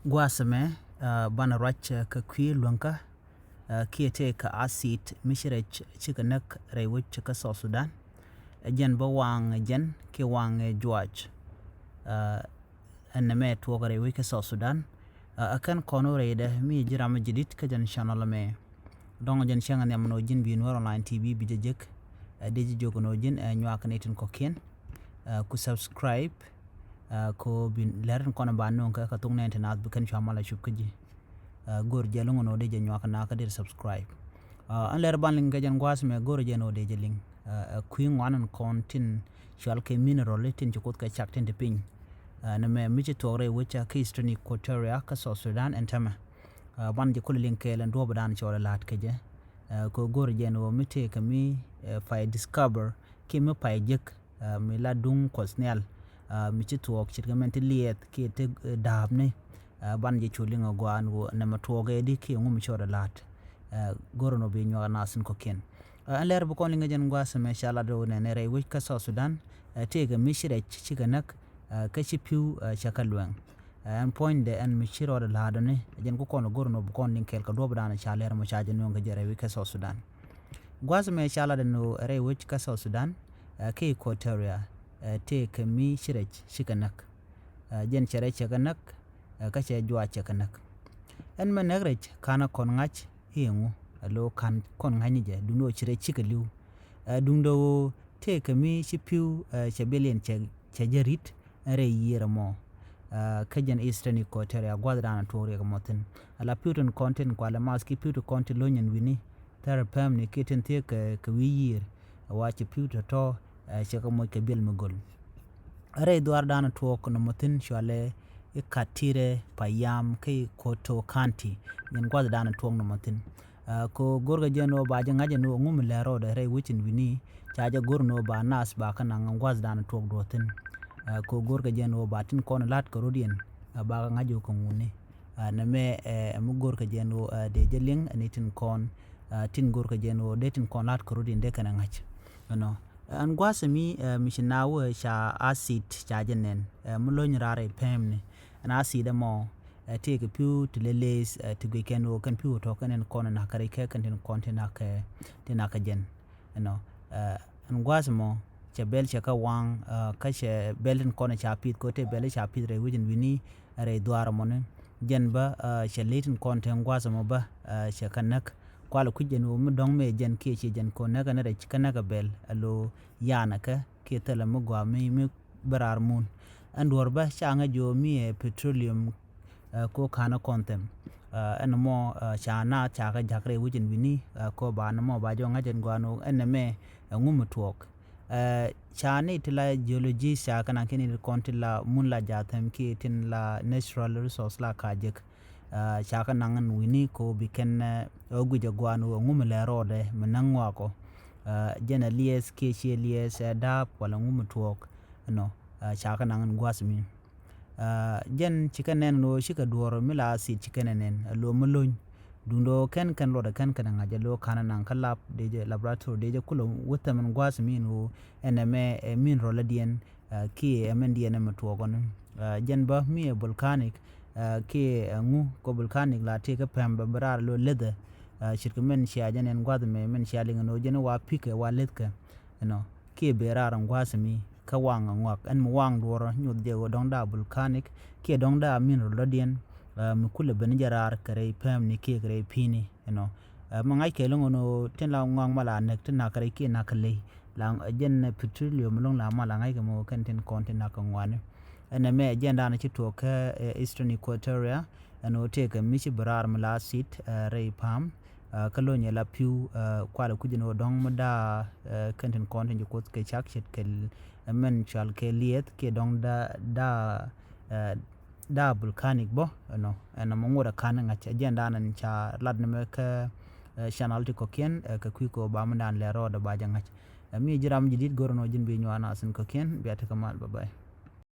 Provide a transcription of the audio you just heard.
Guasame bana rach ka kwi lunka kiete ka asit mishirech chikanak rewich chika South Sudan jen ba wang jen ki wang juaj aname tuwaga rewich ka South Sudan akan kono reyda mi jirama jidit ka jan channel me donga jan shangan yamno jin bi nwar online TV bijajek deji jogono jin nywak netin kokien ku subscribe ko bin lerin kono bannon ka tung na internet bukan chamala shupkaji gor jelungo no de nywak na ka dir subscribe an ler ban ling gajan gwas me gor jeno de jeling queen wanan kontin shal ke mineral litin jukot ka chakten de ping na me michi tore wicha ka Eastern Equatoria ka South Sudan entama ban je kul link len do badan chola lat kaje ko gor jeno mite ka mi fay discover ke me pay jek mi la dung kosnel michi tuok chirgamenti liet ki te dabne ban je chulinga gwan wo na matoge di ki ngum chora lat gorono be nyo nasin ko ken an ler bu kon linga jen gwasa me shala do ne re wi ka South Sudan tega mishire chiganak ka chipiu chakalwen an point de an mishiro da ladane jen ko kono gorono bu kon link kel ka do bana shaler mo chaje no nga jere wi ka South Sudan gwasa me shala de no re wi ka South Sudan ke Equatoria te kami shirech shikanak jen chere chaganak ka che jwa chaganak en manegrech kana kon ngach hingu lo kan kon ngani je duno chire chikaliu dundo te kami chipiu chabelien chajerit re yira mo ka jen Eastern Equatoria gwadana tore ga motin ala putin content kwa la maski putin content lo nyen wini tar pam ni kiten te ka wiyir wa chipiu to chaka mo ke bil magol are duar dana tuok no motin shwale ikatire payam ke koto kanti nyen gwad dana tuok no motin ko gorga jeno ba janga jeno ngum lero de re wichin wini chaja gorno ba nas ba kana ngwaz dana tuok dotin ko gorga jeno ba tin kono lat ko rodien ba ngajo ko ngune na me mu gorga jeno de jeling anitin kon tin gorga jeno de tin kon lat ko rodien de kana ngach no an gwasa mi mishinawo sha acid chajenen mulony rare pemne an acid mo take piu to leles to gekeno kan piu to kan kono na kare ke kan tin kontina ke tinaka jen no an gwasa mo che bel che ka wang ka che belin kono cha pit ko te bel cha pit re wujin wini re duara mon jen ba che letin konten gwasa mo ba che kanak kwala kujeno mu dong me jen ke che jen ko naga na re kanaga bel alo yana ka ke tala mu gwa mi barar mun andor ba changa jo mi petroleum ko kana kontem en mo chana chaga jakre wujin wini ko ba na mo ba jo ngajen gwano en me ngum tuok chane tila geology sha kana kini kontila mun la jatem ki tin la natural resource la kajek chaka nangan wini ko biken oguja gwano ngum le rode menangwa ko jena lies kechi lies da wala ngum tuok no chaka nangan gwasmi jen chikanen no shika duoro mila si chikanen lo mulun dundo ken lo da kan ngaja lo kana nan kalap de laboratory de kulo wutaman gwasmi no eneme min roladien ki emendien matuogon jen ba mi volcanic ke ngu ko volcanic la te ka pamba barar lo leda shirkumen shiajan en gwad me men shialing no jeno wa pike wa letka no ke berar ngwasmi ka wang ngwak en mu wang doro nyud de dong da volcanic ke dong da min rodien mu kule ben jarar kare pam ni ke kare pini no mangai ke longo no ten la ngwang mala nek ten na kare ke na kale lang jen petroleum long la mala ngai ke mo kan ten content na kan wane en me agenda na chito ka Eastern Equatoria no take michi barar mala sit ray pam kalonya la piu kwala kujino dong mada content content jo kot ke chak chet kel men chal ke liet ke dong da volcanic bo no en mo kan ngach agenda nan cha ladne me ka channel ti kokien ka kuiko ba mandan le ro da ba jangach mi jiram jidit gorno jin bi nywana sin kokien bi atakamal bye bye